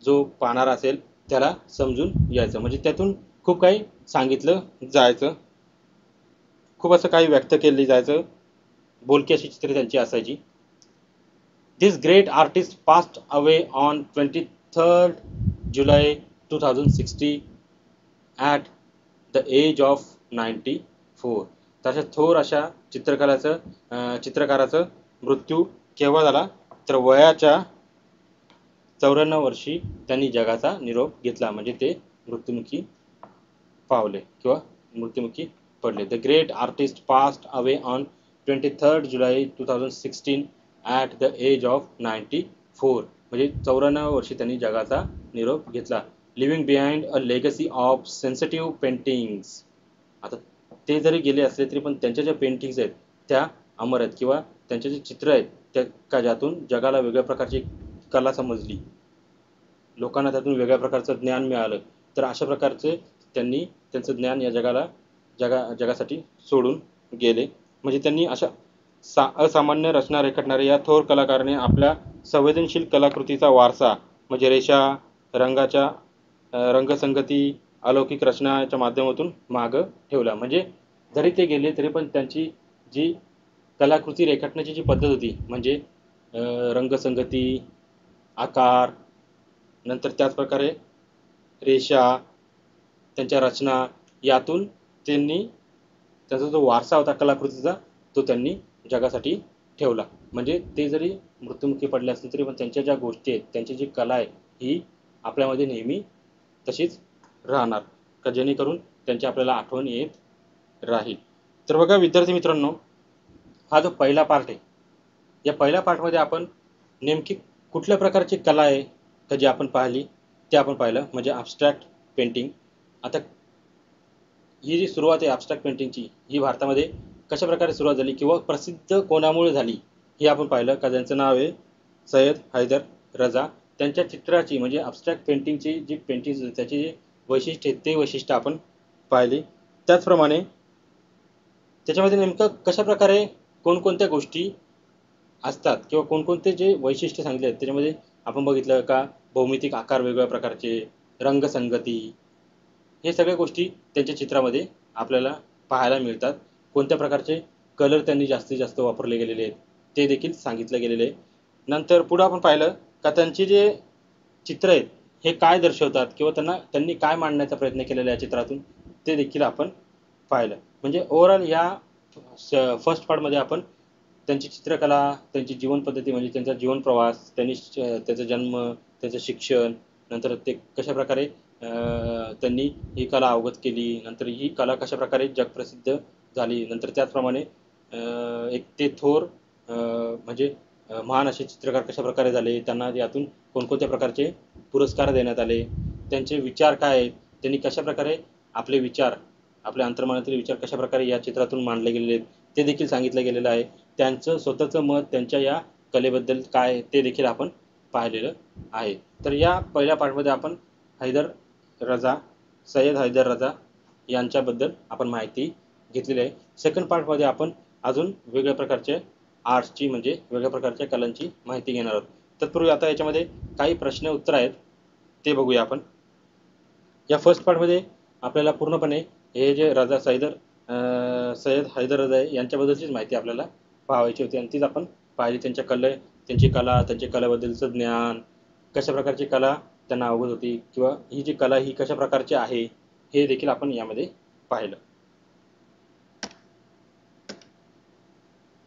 जो पाहणार असेल त्याला समजून यायचं. म्हणजे त्यातून खूप काही सांगितलं जायचं, खूप असं काही व्यक्त केलं जायचं, बोलकी अशी चित्रे त्यांची असायची. This great artist passed away on 23rd July 2016 at the age of 94. तशा थोर अशा चित्रकाराचं मृत्यू केव्हा झाला तर वयाच्या 94 वर्षी त्यांनी जगाचा निरोप घेतला. म्हणजे ते मृत्युमुखी पावले किंवा मृत्युमुखी पडले. The great artist passed away on 23rd July 2016 at the age of 94. म्हणजे 94 वर्षी त्यांनी जगाचा निरोप घेतला. Living behind a legacy of sensitive paintings. आता ते जरी गेले असले तरी पण त्यांच्या ज्या पेंटिंग्स आहेत त्या अमर आहेत किंवा त्यांचे जे चित्र आहेत त्या का ज्यातून जगाला वेगळ्या प्रकारची कला समजली, लोकांना त्यातून वेगळ्या प्रकारचं ज्ञान मिळालं. तर अशा प्रकारचे त्यांनी त्यांचं ज्ञान या जगासाठी सोडून गेले. म्हणजे त्यांनी अशा असामान्य रचना रेखाटणाऱ्या या थोर कलाकाराने आपल्या संवेदनशील कलाकृतीचा वारसा म्हणजे रेषा, रंगाच्या रंगसंगती, अलौकिक रचनाच्या माध्यमातून मागं ठेवला. म्हणजे जरी ते गेले तरी पण त्यांची जी कलाकृती रेखाटण्याची जी पद्धत होती म्हणजे रंगसंगती, आकार, नंतर त्याच प्रकारे रेषा, त्यांच्या रचना यातून त्यांनी त्याचा जो वारसा होता कलाकृतीचा तो त्यांनी जगासाठी ठेवला. म्हणजे ते जरी मृत्युमुखी पडले असले तरी पण त्यांच्या ज्या गोष्टी आहेत, त्यांची जी कला आहे ही आपल्यामध्ये नेहमी तशीच राहणार का जेणेकरून त्यांची आपल्याला आठवण येत राहील. तर बघा विद्यार्थी मित्रांनो, हा जो पहिला पार्ट आहे या पहिल्या पार्टमध्ये आपण नेमकी कुठल्या प्रकारची कला आहे का जी आपण पाहिली ते आपण पाहिलं म्हणजे ॲब्स्ट्रॅक्ट पेंटिंग. आता ही जी सुरुवात आहे ॲब्स्ट्रॅक्ट पेंटिंगची ही भारतामध्ये कशा प्रकारे सुरुवात झाली किंवा प्रसिद्ध कोणामुळे झाली हे आपण पाहिलं का ज्यांचं नाव आहे सय्यद हैदर रजा. त्यांच्या चित्राची म्हणजे ॲब्स्ट्रॅक्ट पेंटिंगची जी पेंटिंग त्याची जे वैशिष्ट्य आहे ते वैशिष्ट्य आपण पाहिली. त्याचप्रमाणे त्याच्यामध्ये नेमकं कशा प्रकारे कोणकोणत्या गोष्टी असतात किंवा कोणकोणते जे वैशिष्ट्य सांगितले आहेत त्याच्यामध्ये आपण बघितलं का भौमितिक आकार वेगवेगळ्या प्रकारचे, रंगसंगती, हे सगळ्या गोष्टी त्यांच्या चित्रामध्ये आपल्याला पाहायला मिळतात. कोणत्या प्रकारचे कलर त्यांनी जास्तीत जास्त वापरले गेलेले आहेत ते देखील सांगितलं गेलेले आहे. नंतर पुढं आपण पाहिलं का त्यांचे जे चित्र आहेत हे काय दर्शवतात किंवा त्यांनी काय मांडण्याचा प्रयत्न केलेला आहे या चित्रातून ते देखील आपण पाहिलं. म्हणजे ओव्हरऑल या फर्स्ट पार्टमध्ये आपण त्यांची चित्रकला, त्यांची जीवनपद्धती म्हणजे त्यांचा जीवन प्रवास, त्याचा जन्म, त्याचं शिक्षण, नंतर ते कशाप्रकारे त्यांनी ही कला अवगत केली, नंतर ही कला कशाप्रकारे जगप्रसिद्ध झाली, नंतर त्याचप्रमाणे एक ते थोर म्हणजे महान असे चित्रकार कशाप्रकारे झाले, त्यांना यातून कोणकोणत्या प्रकारचे पुरस्कार देण्यात आले, त्यांचे विचार काय आहेत, त्यांनी कशाप्रकारे आपले विचार, आपल्या अंतर्मनातील विचार कशाप्रकारे या चित्रातून मांडले गेलेले आहेत ते देखील सांगितलं गेलेलं आहे. त्यांचं स्वतःचं मत त्यांच्या या कलेबद्दल काय ते देखील आपण पाहिलेलं आहे. तर या पहिल्या पार्टमध्ये आपण हैदर रजा, सय्यद हैदर रजा यांच्याबद्दल आपण माहिती घेतलेली आहे. सेकंड पार्टमध्ये आपण अजून वेगळ्या प्रकारचे आर्ट्सची म्हणजे वेगळ्या प्रकारच्या कलांची माहिती घेणार आहोत. तत्पूर्वी आता याच्यामध्ये काही प्रश्न उत्तर आहेत ते बघूया आपण. या फर्स्ट पार्टमध्ये आपल्याला पूर्णपणे हे जे सय्यद हैदर रजा यांच्याबद्दलचीच माहिती आपल्याला पाहायची होती आणि तीच आपण पाहिली. त्यांची कला, त्यांच्या कलेबद्दलचं ज्ञान, कशा प्रकारची कला त्यांना अवगत होती किंवा ही जी कला ही कशा प्रकारची आहे हे देखील आपण यामध्ये पाहिलं.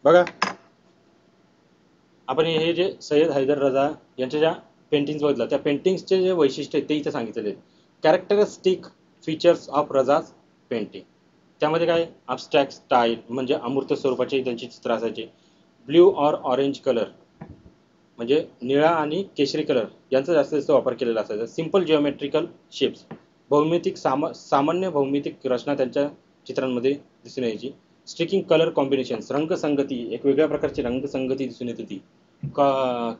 बघा आपण हे जे सय्यद हैदर रजा यांच्या ज्या पेंटिंग्स बघितल्या त्या पेंटिंग्सचे जे वैशिष्ट्य आहेत ते इथं सांगितलेले आहेत. Characteristic features of Raza's painting. त्यामध्ये काय ॲब्स्ट्रॅक्ट स्टाईल म्हणजे अमूर्त स्वरूपाचे त्यांची चित्र असायचे. ब्ल्यू ऑर ऑरेंज कलर म्हणजे निळा आणि केशरी कलर यांचा जास्त वापर केलेला असायचा. सिंपल जिओमेट्रिकल शेप्स सामान्य भौमितिक रचना त्यांच्या चित्रांमध्ये दिसून यायची. स्ट्रिकिंग कलर कॉम्बिनेशन्स रंगसंगती एक वेगळ्या प्रकारची रंगसंगती दिसून येत होती.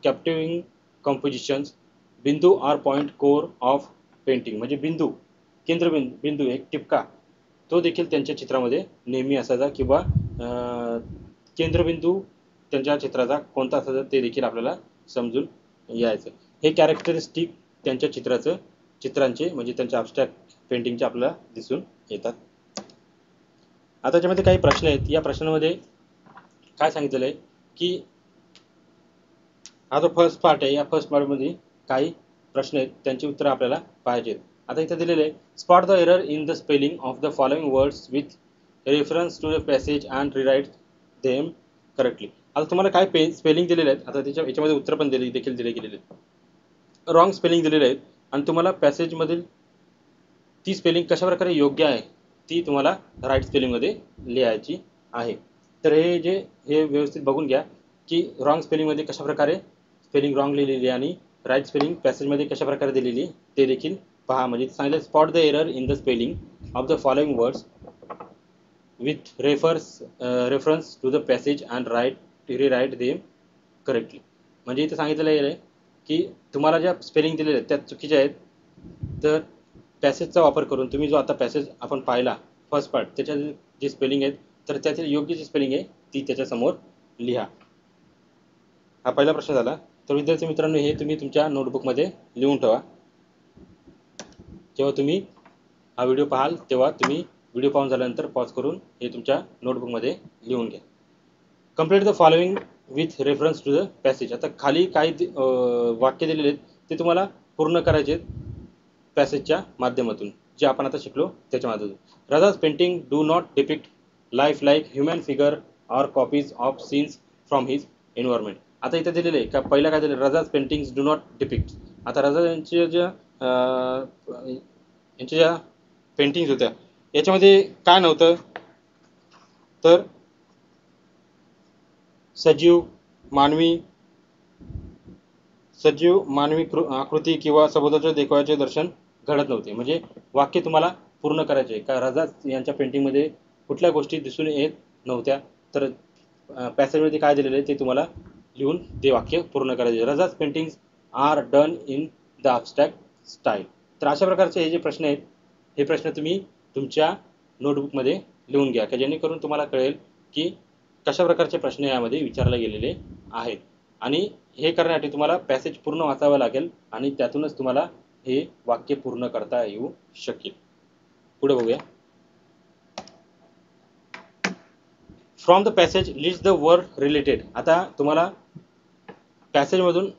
Captivating compositions Bindu or point core of painting म्हणजे केंद्रबिंदू एक टिपका तो देखील त्यांच्या चित्रामध्ये नेहमी असायचा किंवा केंद्रबिंदू त्यांच्या चित्राचा कोणता असायचा ते देखील आपल्याला समजून यायचं. हे कॅरेक्टरिस्टिक त्यांच्या चित्रांचे म्हणजे त्यांच्या ॲब्स्ट्रॅक्ट पेंटिंगचे आपल्याला दिसून येतात. आता त्याच्यामध्ये काही प्रश्न आहेत. या प्रश्नामध्ये काय सांगितलेलं आहे की हा जो फर्स्ट पार्ट आहे या फर्स्ट पार्टमध्ये काही प्रश्न आहेत त्यांची उत्तरं आपल्याला पाहिजेत. आता इथे दिलेले आहे spot the error in the spelling of the following words with reference to the passage and rewrite them correctly. आता तुम्हाला काय स्पेलिंग दिलेले आहेत. आता याच्यामध्ये उत्तर पण देखील दिले गेलेले आहेत. रॉंग स्पेलिंग दिलेले आहेत आणि तुम्हाला पॅसेजमधील ती स्पेलिंग कशाप्रकारे योग्य आहे ती तुम्हाला राईट स्पेलिंगमध्ये लिहायची आहे. तर हे व्यवस्थित बघून घ्या की रॉंग स्पेलिंगमध्ये कशाप्रकारे स्पेलिंग रॉंग लिहिलेली आणि राईट स्पेलिंग पॅसेजमध्ये कशाप्रकारे दिलेली ते देखील पहा. म्हणजे सांगितलं spot the error in the spelling of the following words with reference to the passage and rewrite them correctly. म्हणजे इथं सांगितलेलं आहे की तुम्हाला ज्या स्पेलिंग दिलेल्या आहेत त्या चुकीच्या आहेत. तर पॅसेजचा वापर करून तुम्ही जो आता पॅसेज आपण पाहिला फर्स्ट पार्ट त्याच्या जे स्पेलिंग आहेत तर त्यातील योग्य जी स्पेलिंग आहे ती त्याच्यासमोर लिहा. हा पहिला प्रश्न झाला. तर विद्यार्थी मित्रांनो, हे तुम्ही तुमच्या नोटबुकमध्ये लिहून ठेवा. जेव्हा तुम्ही हा व्हिडिओ पाहाल तेव्हा तुम्ही व्हिडिओ पाहून झाल्यानंतर पॉज करून हे तुमच्या नोटबुकमध्ये लिहून घ्या. Complete the following with reference to the passage. आता खाली काही वाक्य दिलेले आहेत ते तुम्हाला पूर्ण करायचे आहेत पॅसेजच्या माध्यमातून, जे आपण आता शिकलो त्याच्या माध्यमातून. राजाज painting do not depict life like human figure or copies of scenes from his environment. आता इथे दिलेले आहे का पहिला काय दिलं, राजाज पेंटिंग्स डू नॉट डिपिक्ट. आता राजा यांच्या ज्या पेंटिंग्स होत्या याच्यामध्ये काय नव्हतं, तर सजीव मानवी आकृती किंवा सभोवतालच्या देखाव्याचे दर्शन घडत नव्हते. म्हणजे वाक्य तुम्हाला पूर्ण करायचे का राजा यांच्या पेंटिंगमध्ये कुठल्या गोष्टी दिसून येत नव्हत्या, तर पॅसेजमध्ये काय दिलेलं आहे ते तुम्हाला लिहून ते वाक्य पूर्ण करायचे. Raza's paintings are done in the abstract style. तर अशा प्रकारचे हे जे प्रश्न आहेत हे प्रश्न तुम्ही तुमच्या नोटबुकमध्ये लिहून घ्या, का जेणेकरून तुम्हाला कळेल की कशा प्रकारचे प्रश्न यामध्ये विचारले गेलेले आहेत. आणि हे करण्यासाठी तुम्हाला पॅसेज पूर्ण वाचावं लागेल आणि त्यातूनच तुम्हाला हे वाक्य पूर्ण करता येऊ शकेल. पुढे बघूया. From the passage list the word related. आता तुम्हाला पॅसेजमधून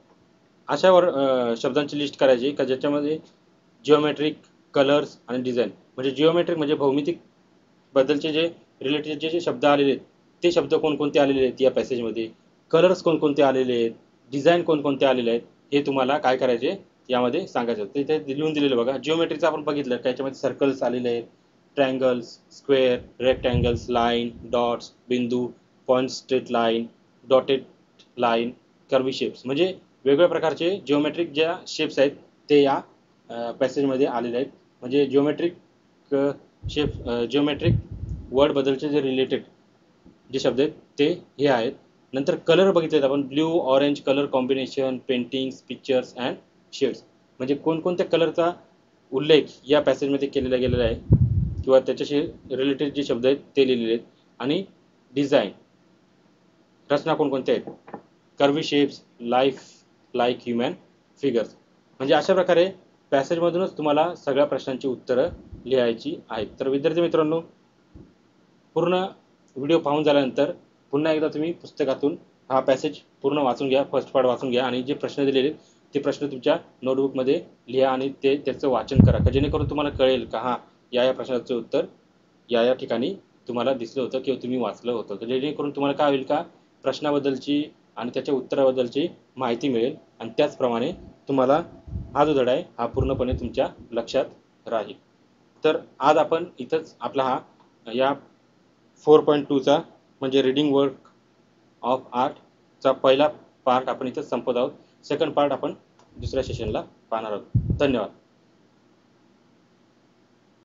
अशा शब्दांची लिस्ट करायची का ज्याच्यामध्ये जिओमेट्रिक, कलर्स आणि डिझाईन. म्हणजे जिओमेट्रिक म्हणजे भौमितिक बद्दलचे जे रिलेटेड जे शब्द आलेले आहेत ते शब्द कोणकोणते आलेले आहेत या पॅसेजमध्ये, कलर्स कोणकोणते आलेले आहेत, डिझाईन कोणकोणते आलेले आहेत, हे तुम्हाला काय करायचे यामध्ये सांगायचं. ते लिहून दिलेलं बघा. जिओमेट्रीचं आपण बघितलं का याच्यामध्ये सर्कल्स आलेले आहेत, triangles, square, rectangles, line, dots, बिंदू, point, straight line, dotted line, curvy shapes. म्हणजे वेगवेगळ्या प्रकारचे जिओमेट्रिक ज्या शेप्स आहेत ते या पॅसेजमध्ये आलेले आहेत. म्हणजे जिओमेट्रिक वर्ड बद्दलचे जे रिलेटेड जे शब्द आहेत ते हे आहेत. नंतर कलर बघितलेत आपण, blue orange colour combination, paintings, pictures and shades. म्हणजे कोणकोणत्या कलरचा उल्लेख या पॅसेजमध्ये केलेला गेलेला आहे किंवा त्याच्याशी रिलेटेड जे शब्द आहेत ते लिहिलेले आहेत. आणि डिझाईन, रचना कोणकोणत्या आहेत, curvy shapes, life like human figures. म्हणजे अशा प्रकारे पॅसेजमधूनच तुम्हाला सगळ्या प्रश्नांची उत्तरं लिहायची आहेत. तर विद्यार्थी मित्रांनो, पूर्ण व्हिडिओ पाहून झाल्यानंतर पुन्हा एकदा तुम्ही पुस्तकातून हा पॅसेज पूर्ण वाचून घ्या, फर्स्ट पार्ट वाचून घ्या आणि जे प्रश्न दिलेले ते प्रश्न तुमच्या नोटबुकमध्ये लिहा आणि त्याचं वाचन करा, का जेणेकरून तुम्हाला कळेल का हां या प्रश्नाचं उत्तर या ठिकाणी तुम्हाला दिसलं होतं किंवा तुम्ही वाचलं होतं. तर जेणेकरून तुम्हाला काय होईल का प्रश्नाबद्दलची आणि त्याच्या उत्तराबद्दलची माहिती मिळेल आणि त्याचप्रमाणे तुम्हाला हा जो धडा आहे हा पूर्णपणे तुमच्या लक्षात राहील. तर आज आपण इथंच आपला हा या 4.2चा म्हणजे रीडिंग वर्क ऑफ आर्टचा पहिला पार्ट आपण इथंच संपवत आहोत. सेकंड पार्ट आपण दुसऱ्या सेशनला पाहणार आहोत. धन्यवाद.